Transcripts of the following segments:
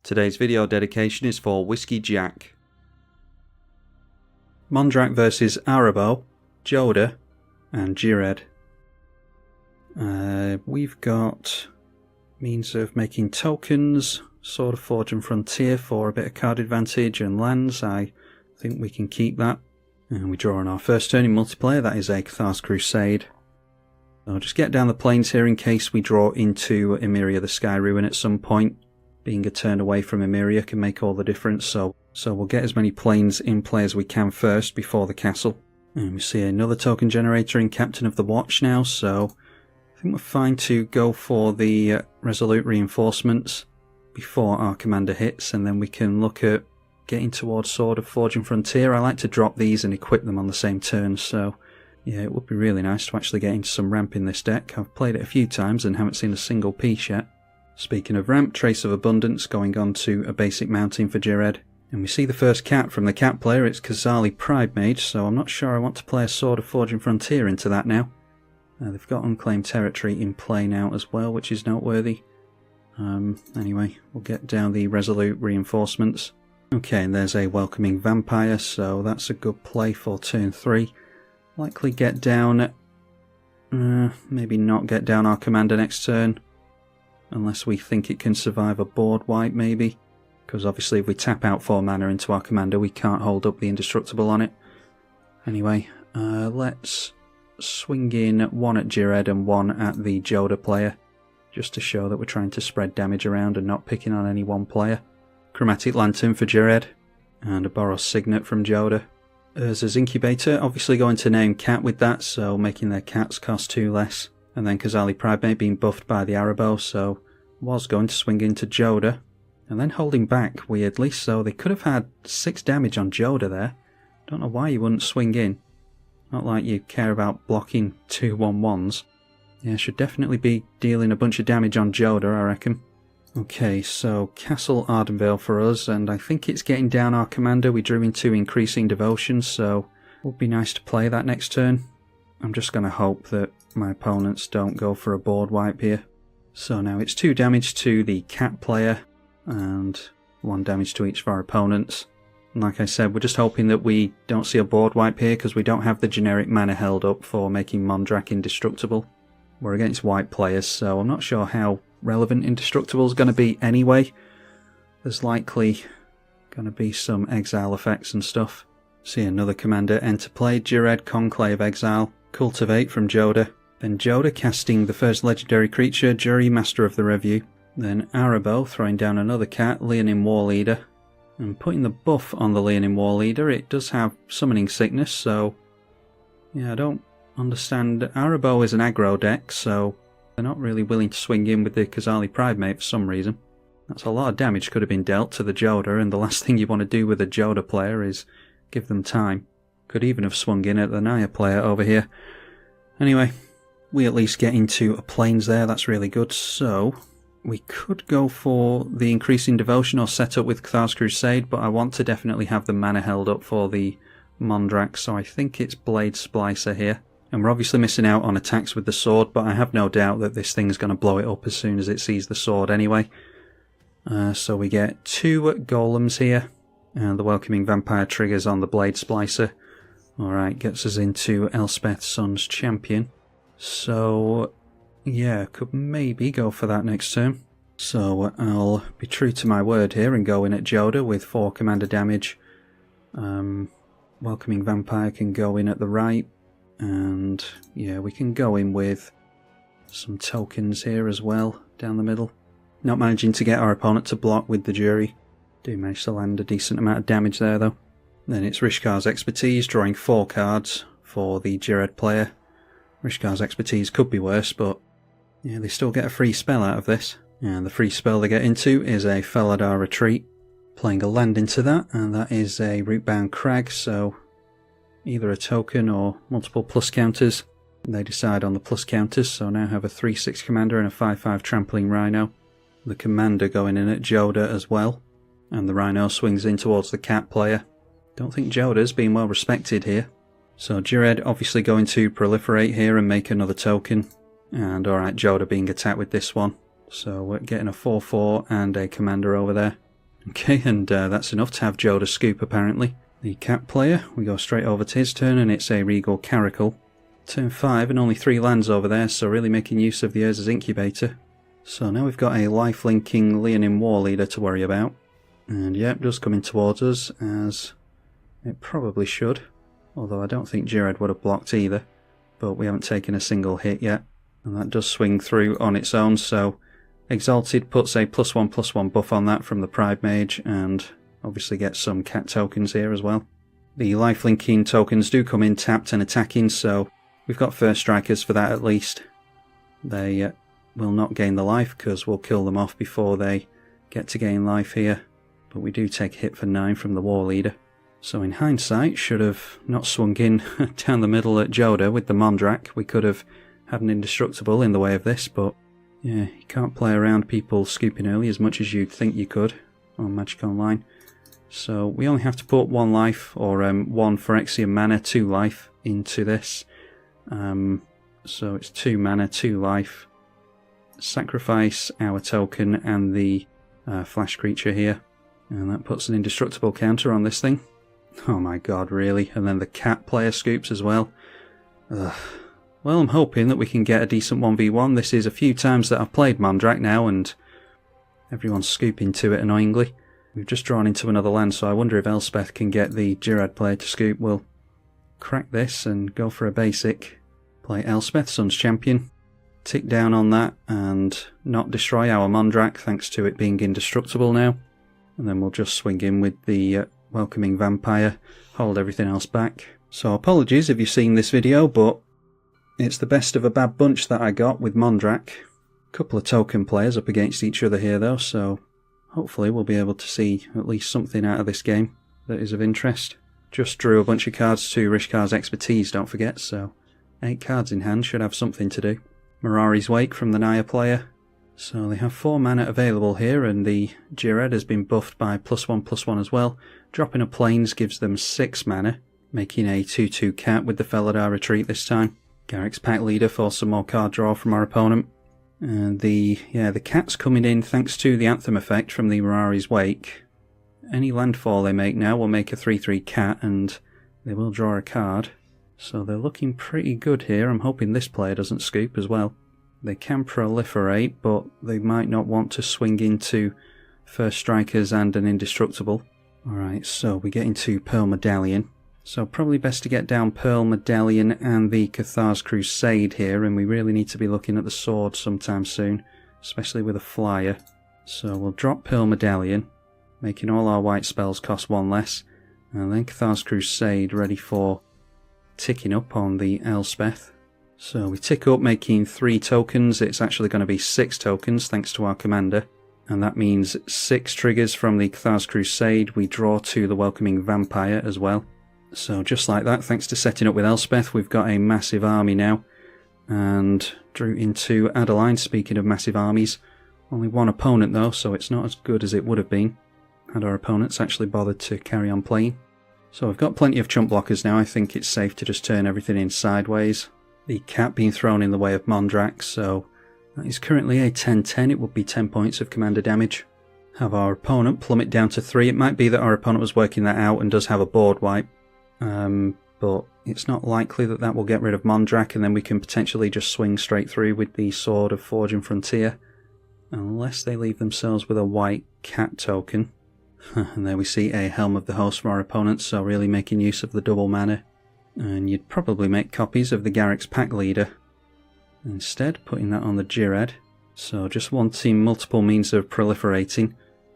Today's video dedication is for Whiskey Jack. Mondrak versus Arahbo, Jodah, and Ghired. We've got means of making tokens, Sword of Forge and Frontier for a bit of card advantage, and lands. I think we can keep that. And we draw on our first turn in multiplayer, that is a Cathar's Crusade. I'll just get down the plains here in case we draw into Emeria the Sky Ruin at some point. Being a turn away from Emeria can make all the difference, so we'll get as many plains in play as we can first before the castle. And we see another token generator in Captain of the Watch now, so I think we're fine to go for the Resolute Reinforcements before our commander hits, and then we can look at getting towards Sword of Forge and Frontier. I like to drop these and equip them on the same turn, so yeah, it would be really nice to actually get into some ramp in this deck. I've played it a few times and haven't seen a single piece yet. Speaking of ramp, Trace of Abundance going on to a basic mountain for Ghired. And we see the first cat from the cat player, it's Kazali Pridemage, so I'm not sure I want to play a Sword of Forge and Frontier into that now. They've got Unclaimed Territory in play now as well, which is noteworthy. Anyway, we'll get down the Resolute Reinforcements. Okay, and there's a Welcoming Vampire, so that's a good play for turn 3. Likely get down, maybe not get down our commander next turn. Unless we think it can survive a board wipe, maybe. Because obviously if we tap out 4 mana into our commander, we can't hold up the Indestructible on it. Anyway, let's swing in 1 at Ghired and 1 at the Jodah player. Just to show that we're trying to spread damage around and not picking on any one player. Chromatic Lantern for Ghired. And a Boros Signet from Jodah. Urza's Incubator, obviously going to name cat with that, so making their cats cost 2 less. And then Kazali Pridemate being buffed by the Arahbo, so was going to swing into Jodah. And then holding back, weirdly, so they could have had 6 damage on Jodah there. Don't know why you wouldn't swing in. Not like you care about blocking 2/1/1s. Yeah, should definitely be dealing a bunch of damage on Jodah, I reckon. Okay, so Castle Ardenvale for us, and I think it's getting down our commander. We drew into Increasing Devotion, so it would be nice to play that next turn. I'm just going to hope that my opponents don't go for a board wipe here. So now it's 2 damage to the cat player and 1 damage to each of our opponents. And like I said, we're just hoping that we don't see a board wipe here because we don't have the generic mana held up for making Mondrak indestructible. We're against white players, so I'm not sure how relevant indestructible is going to be anyway. There's likely going to be some exile effects and stuff. See another commander enter play, Ghired Conclave Exile. Cultivate from Jodah, then Jodah casting the first legendary creature, Jury Master of the Review, then Arahbo throwing down another cat, Leonin War Leader, and putting the buff on the Leonin War Leader. It does have Summoning Sickness, so yeah, I don't understand. Arahbo is an aggro deck, so they're not really willing to swing in with the Kazali Pridemate for some reason. That's a lot of damage could have been dealt to the Jodah, and the last thing you want to do with a Jodah player is give them time. Could even have swung in at the Naya player over here. Anyway, we at least get into a plains there, that's really good. So, we could go for the Increasing Devotion or set up with Cathar's Crusade, but I want to definitely have the mana held up for the Mondrak, so I think it's Blade Splicer here. And we're obviously missing out on attacks with the sword, but I have no doubt that this thing is going to blow it up as soon as it sees the sword anyway. So we get 2 golems here, and the Welcoming Vampire triggers on the Blade Splicer. Alright, gets us into Elspeth Sun's Champion. So, yeah, could maybe go for that next turn. So I'll be true to my word here and go in at Jodah with 4 commander damage. Welcoming Vampire can go in at the right. And yeah, we can go in with some tokens here as well, down the middle. Not managing to get our opponent to block with the Jury. Do manage to land a decent amount of damage there though. Then it's Rishkar's Expertise, drawing 4 cards for the Ghired player. Rishkar's Expertise could be worse, but yeah, they still get a free spell out of this. And the free spell they get into is a Felidar Retreat. Playing a land into that, and that is a Rootbound Crag, so either a token or multiple plus counters. They decide on the plus counters, so now have a 3/6 commander and a 5/5 Trampling Rhino. The commander going in at Jodah as well, and the Rhino swings in towards the cat player. Don't think Jodah's been well respected here. So Ghired obviously going to proliferate here and make another token. And alright, Jodah being attacked with this one. So we're getting a 4/4 and a commander over there. Okay, and that's enough to have Jodah scoop apparently. The cat player, we go straight over to his turn and it's a Regal Caracal. Turn 5 and only 3 lands over there, so really making use of the Urza's Incubator. So now we've got a life-linking Leonin War Leader to worry about. And yep, just coming towards us, as it probably should. Although I don't think Ghired would have blocked either. But we haven't taken a single hit yet. And that does swing through on its own, so Exalted puts a +1/+1 buff on that from the Pride Mage, and obviously gets some cat tokens here as well. The life-linking tokens do come in tapped and attacking, so we've got first strikers for that at least. They will not gain the life because we'll kill them off before they get to gain life here. But we do take a hit for 9 from the War Leader. So in hindsight, should have not swung in down the middle at Jodah with the Mondrak. We could have had an indestructible in the way of this, but yeah, you can't play around people scooping early as much as you'd think you could on Magic Online. So we only have to put 1 life, or 1 Phyrexian mana, 2 life into this. So it's 2 mana, 2 life. Sacrifice our token and the flash creature here. And that puts an indestructible counter on this thing. Oh my god, really? And then the cat player scoops as well. Ugh. Well, I'm hoping that we can get a decent 1v1. This is a few times that I've played Mondrak now, and everyone's scooping to it annoyingly. We've just drawn into another land, so I wonder if Elspeth can get the Ghired player to scoop. We'll crack this and go for a basic. Play Elspeth, Sun's Champion. Tick down on that and not destroy our Mondrak, thanks to it being indestructible now. And then we'll just swing in with the Welcoming Vampire, hold everything else back. So apologies if you've seen this video, but it's the best of a bad bunch that I got with Mondrak. A couple of token players up against each other here though, so hopefully we'll be able to see at least something out of this game that is of interest. Just drew a bunch of cards to Rishkar's Expertise, don't forget, so 8 cards in hand should have something to do. Mirari's Wake from the Naya player. So they have 4 mana available here, and the Ghired has been buffed by +1/+1 as well. Dropping a Plains gives them 6 mana, making a 2/2 cat with the Felidar Retreat this time. Garrick's Pack Leader for some more card draw from our opponent. And the cat's coming in thanks to the Anthem effect from the Mirari's Wake. Any landfall they make now will make a 3/3 cat, and they will draw a card. So they're looking pretty good here. I'm hoping this player doesn't scoop as well. They can proliferate, but they might not want to swing into first strikers and an indestructible. Alright, so we get into Pearl Medallion. So probably best to get down Pearl Medallion and the Cathar's Crusade here, and we really need to be looking at the sword sometime soon, especially with a flyer. So we'll drop Pearl Medallion, making all our white spells cost 1 less, and then Cathar's Crusade ready for ticking up on the Elspeth. So we tick up, making 3 tokens. It's actually going to be 6 tokens thanks to our commander, and that means 6 triggers from the Cathar's Crusade. We draw to the Welcoming Vampire as well. So just like that, thanks to setting up with Elspeth, we've got a massive army now, and drew into Adeline. Speaking of massive armies, only 1 opponent though, so it's not as good as it would have been had our opponents actually bothered to carry on playing. So I've got plenty of chump blockers now. I think it's safe to just turn everything in sideways. The cat being thrown in the way of Mondrak, so that is currently a 10/10. It would be 10 points of commander damage. Have our opponent plummet down to 3. It might be that our opponent was working that out and does have a board wipe, but it's not likely that that will get rid of Mondrak, and then we can potentially just swing straight through with the Sword of Forge and Frontier, unless they leave themselves with a white cat token. And there we see a Helm of the Host from our opponent, so really making use of the double mana. And you'd probably make copies of the Garrick's Pack Leader instead, putting that on the Ghired. So just wanting multiple means of proliferating.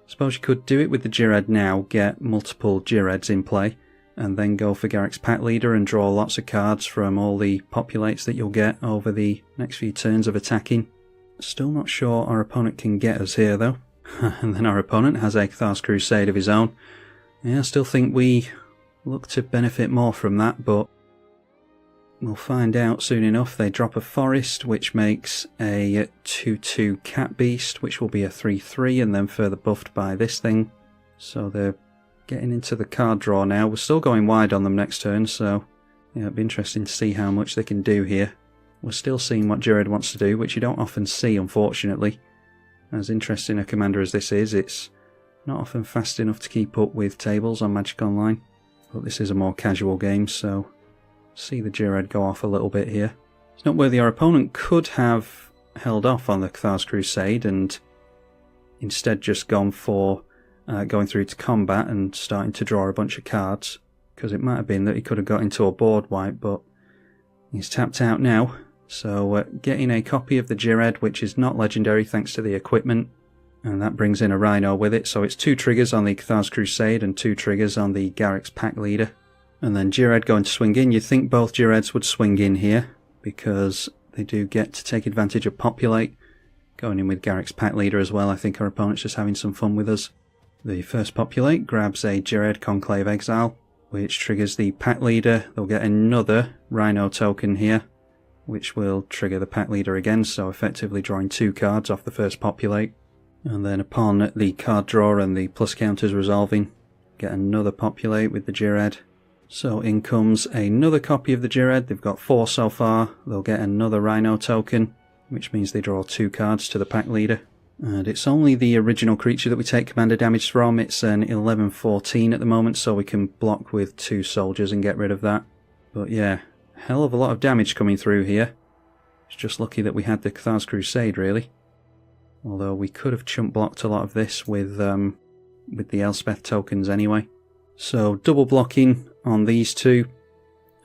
Suppose you could do it with the Ghired now, get multiple Ghireds in play, and then go for Garrick's Pack Leader and draw lots of cards from all the populates that you'll get over the next few turns of attacking. Still not sure our opponent can get us here though. And then our opponent has a Cathar's Crusade of his own. Yeah, I still think we look to benefit more from that, but we'll find out soon enough. They drop a Forest, which makes a 2/2 Cat Beast, which will be a 3/3, and then further buffed by this thing. So they're getting into the card draw now. We're still going wide on them next turn, so yeah, it'll be interesting to see how much they can do here. We're still seeing what Ghired wants to do, which you don't often see, unfortunately. As interesting a commander as this is, it's Not often fast enough to keep up with tables on Magic Online, but this is a more casual game, so see the Ghired go off a little bit here. It's noteworthy our opponent could have held off on the Cathar's Crusade and instead just gone for going through to combat and starting to draw a bunch of cards, because it might have been that he could have got into a board wipe, but he's tapped out now. So getting a copy of the Ghired, which is not legendary thanks to the equipment, and that brings in a Rhino with it, so it's 2 triggers on the Cathar's Crusade and 2 triggers on the Garruk's Pack Leader. And then Ghired going to swing in. You'd think both Ghired's would swing in here, because they do get to take advantage of Populate. Going in with Garruk's Pack Leader as well. I think our opponent's just having some fun with us. The first Populate grabs a Ghired Conclave Exile, which triggers the Pack Leader. They'll get another Rhino token here, which will trigger the Pack Leader again, so effectively drawing 2 cards off the first Populate. And then upon the card draw and the plus counters resolving, get another Populate with the Ghired. So in comes another copy of the Ghired. They've got 4 so far. They'll get another Rhino token, which means they draw 2 cards to the Pack Leader. And it's only the original creature that we take commander damage from. It's an 11-14 at the moment, so we can block with 2 soldiers and get rid of that. But yeah, hell of a lot of damage coming through here. It's just lucky that we had the Cathar's Crusade, really. Although we could have chump blocked a lot of this with the Elspeth tokens anyway. So double blocking on these 2,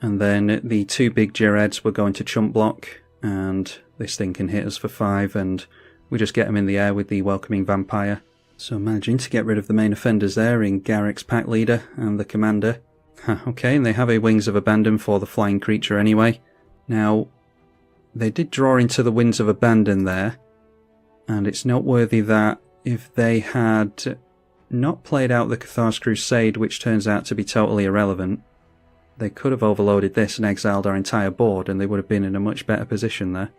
and then the 2 big Ghired's we're going to chump block, and this thing can hit us for 5, and we just get them in the air with the Welcoming Vampire. So managing to get rid of the main offenders there in Garruk's Pack Leader and the Commander. Okay, and they have a Wings of Abandon for the flying creature anyway. Now, they did draw into the Winds of Abandon there, and it's noteworthy that if they had not played out the Cathar's Crusade, which turns out to be totally irrelevant, they could have overloaded this and exiled our entire board, and they would have been in a much better position there.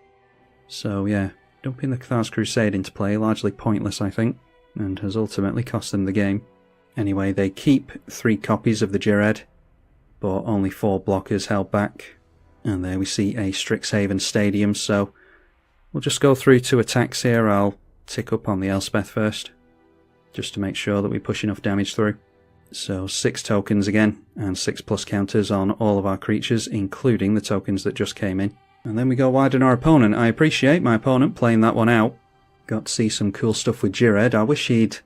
So yeah, dumping the Cathar's Crusade into play, largely pointless I think, and has ultimately cost them the game. Anyway, they keep 3 copies of the Ghired, but only 4 blockers held back. And there we see a Strixhaven Stadium, so we'll just go through to attacks here. I'll tick up on the Elspeth first, just to make sure that we push enough damage through. So 6 tokens again, and 6 plus counters on all of our creatures, including the tokens that just came in. And then we go wide on our opponent. I appreciate my opponent playing that one out. Got to see some cool stuff with Ghired. I wish he'd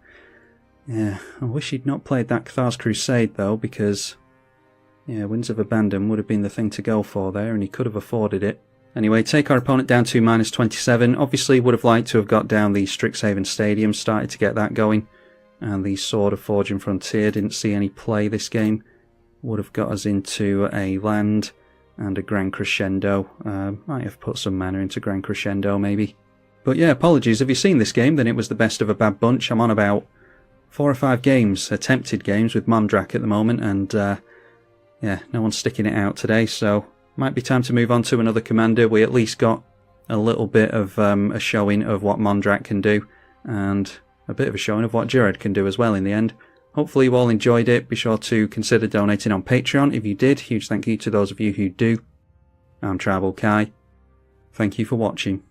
not played that Cathar's Crusade though, because yeah, Winds of Abandon would have been the thing to go for there, and he could have afforded it. Anyway, take our opponent down to -27. Obviously would have liked to have got down the Strixhaven Stadium, started to get that going. And the Sword of Forging Frontier, didn't see any play this game. Would have got us into a land and a Grand Crescendo. Might have put some mana into Grand Crescendo maybe. But yeah, apologies. If you've seen this game, then it was the best of a bad bunch. I'm on about 4 or 5 games, attempted games with Mondrak at the moment, and yeah, no one's sticking it out today, so might be time to move on to another commander. We at least got a little bit of a showing of what Mondrak can do, and a bit of a showing of what Ghired can do as well in the end. Hopefully you all enjoyed it. Be sure to consider donating on Patreon if you did. Huge thank you to those of you who do. I'm tribalkai. Thank you for watching.